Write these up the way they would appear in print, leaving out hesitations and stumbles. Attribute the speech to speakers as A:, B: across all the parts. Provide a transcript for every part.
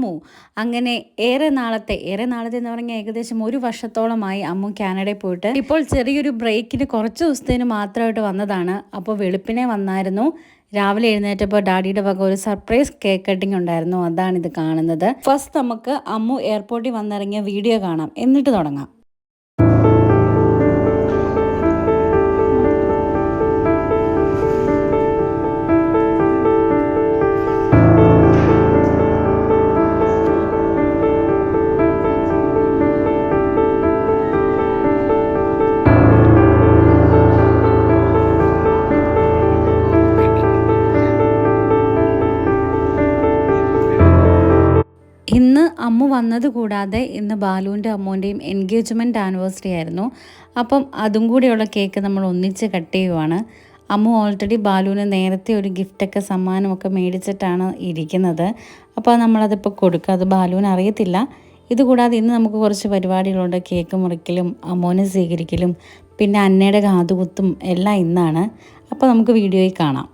A: അമ്മു. അങ്ങനെ ഏറെ നാളത്തെ എന്ന് പറഞ്ഞാൽ ഏകദേശം 1 വർഷത്തോളമായി അമ്മു കാനഡയിൽ പോയിട്ട് ഇപ്പോൾ ചെറിയൊരു ബ്രേക്കിന് കുറച്ച് ദിവസത്തിന് മാത്രമായിട്ട് വന്നതാണ്. അപ്പോൾ വെളുപ്പിനെ വന്നായിരുന്നു. രാവിലെ എഴുന്നേറ്റപ്പോൾ ഡാഡിയുടെ വക ഒരു സർപ്രൈസ് കേക്ക് കട്ടിങ് ഉണ്ടായിരുന്നു. അതാണിത് കാണുന്നത്. ഫസ്റ്റ് നമുക്ക് അമ്മു എയർപോർട്ടിൽ വന്നിറങ്ങിയ വീഡിയോ കാണാം, എന്നിട്ട് തുടങ്ങാം. ഇന്ന് അമ്മു വന്നത് കൂടാതെ ഇന്ന് ബാലുവിൻ്റെ അമ്മുവിൻ്റെയും എൻഗേജ്മെൻറ്റ് ആനിവേഴ്സറി ആയിരുന്നു. അപ്പം അതും കൂടിയുള്ള കേക്ക് നമ്മൾ ഒന്നിച്ച് കട്ട് ചെയ്യുവാണ്. അമ്മു ഓൾറെഡി ബാലുവിന് നേരത്തെ ഒരു ഗിഫ്റ്റൊക്കെ സമ്മാനമൊക്കെ മേടിച്ചിട്ടാണ് ഇരിക്കുന്നത്. അപ്പോൾ നമ്മളതിപ്പോൾ കൊടുക്കുക, അത് ബാലുവിന് അറിയത്തില്ല. ഇതുകൂടാതെ ഇന്ന് നമുക്ക് കുറച്ച് പരിപാടികളുണ്ട്. കേക്ക് മുറിക്കലും അമ്മുവിനെ സ്വീകരിക്കലും പിന്നെ അന്നയുടെ കാതുകുത്തും എല്ലാം ഇന്നാണ്. അപ്പോൾ നമുക്ക് വീഡിയോയിൽ കാണാം.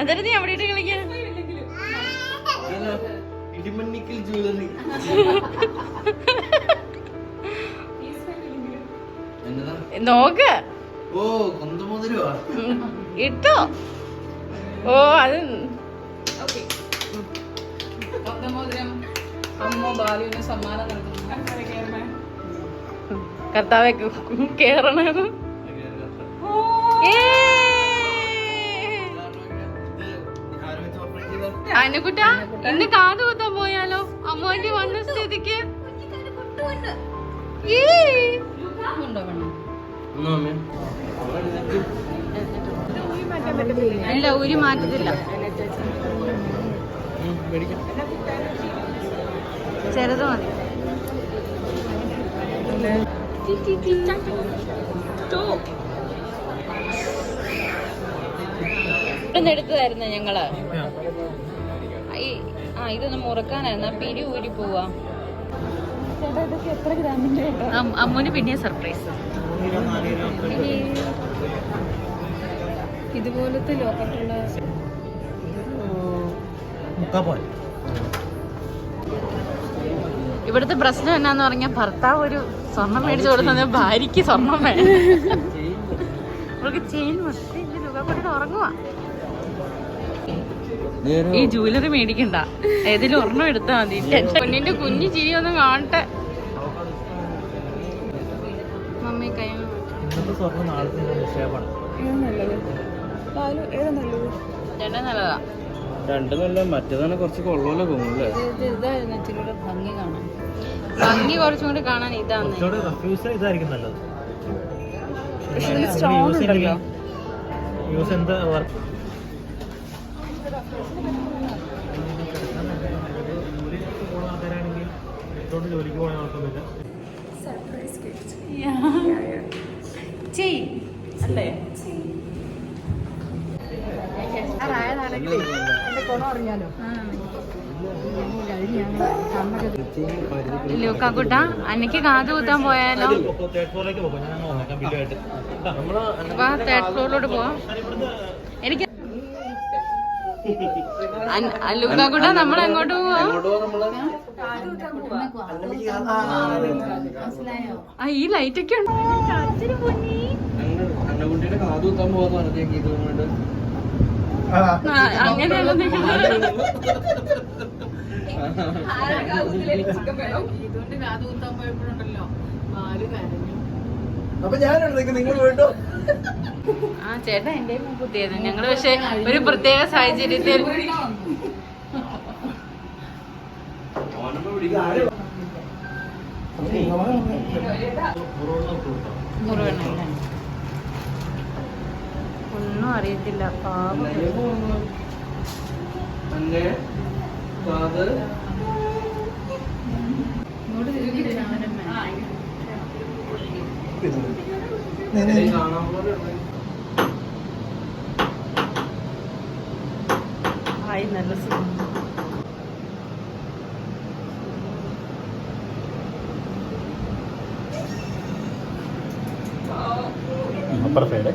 B: അന്നേരം നീ അവിടെ കളിക്കാൻ നോക്ക്. ഇട്ടോ? ഓ അത് കർത്താവെ കേറണ. അനുകുട്ട ഇന്ന് കാത് കുത്താൻ പോയാലോ? അമ്മോന്റെ വന്ന സ്ഥിതിക്ക് അല്ല ഊരി മാറ്റത്തില്ല. ചെറുത് മതി. എടുത്തതായിരുന്നു ഞങ്ങള്. ഇതൊന്ന് മുറുക്കാനായിരുന്നു. പിരി ഊരി പോവാ. അമ്മുന് പിന്നെ സർപ്രൈസ്. ഇതുപോലത്തെ ലോക്കറ്റുള്ള ഇവിടുത്തെ പ്രശ്നം എന്നാന്ന് പറഞ്ഞാൽ ഭർത്താവ് ഒരു സ്വർണം മേടിച്ചു കൊടുത്ത ഭാര്യക്ക് സ്വർണം വേണം. അവർക്ക് ചെയിൻ മൊത്തം ഉറങ്ങുവാ. ഈ ജൂവലറി മേടിക്കണ്ട, ഏതെങ്കിലും ഒരെണ്ണം എടുത്താ മതി. പൊന്നിന്റെ കുഞ്ഞു ചിരി ഒന്നും കാണട്ടെ. മമ്മി കൈ നല്ലതാ.
C: രണ്ടും നല്ല മറ്റേതാണ് കുറച്ച് കൊള്ളൂല തോന്നുന്നല്ലേ.
B: ഇതായിരുന്നു ഇച്ചിരി കൂടെ ഭംഗി കാണാൻ. ഭംഗി കുറച്ചും കൂടി കാണാൻ ഇതാണ്.
C: ഇതായിരിക്കും നല്ലത്.
B: സ്ട്രോങ് ഉണ്ടല്ലോ.
C: യൂസ് എന്താ ജോലിക്ക് പോകാൻ നടക്കുന്നില്ല.
B: അല്ലേ ലൂക്കാക്കുട്ട അന്നക്ക് കാത് കുത്താൻ പോയാലോ? തേർഡ് ഫ്ലോറിലോട്ട് പോവാം. എനിക്ക് ലൂക്കാക്കുട്ട നമ്മൾ എങ്ങോട്ട് പോവാ? ഈ ലൈറ്റ് ഒക്കെ ഉണ്ടോ? അങ്ങനെയല്ല. ഇതുകൊണ്ട് കാത് കുത്താൻ പോയപ്പോഴുണ്ടല്ലോ പാല് കരഞ്ഞു.
D: അപ്പൊ ഞാനുണ്ട് നിങ്ങൾ പോയിട്ടോ.
B: ആ ചേട്ടാ എന്റെ കുത്തിയത് ഞങ്ങള് പക്ഷെ ഒരു പ്രത്യേക സാഹചര്യത്തിൽ മുറുവണ്ണല്ലേ ഒന്നും അറിയത്തില്ല പാവം. ഇങ്ങോട്ട് തിരിഞ്ഞിരുന്നു അവനമ്മ. ആയി നല്ല സുഖം.
D: അപ്പുറത്തേടെ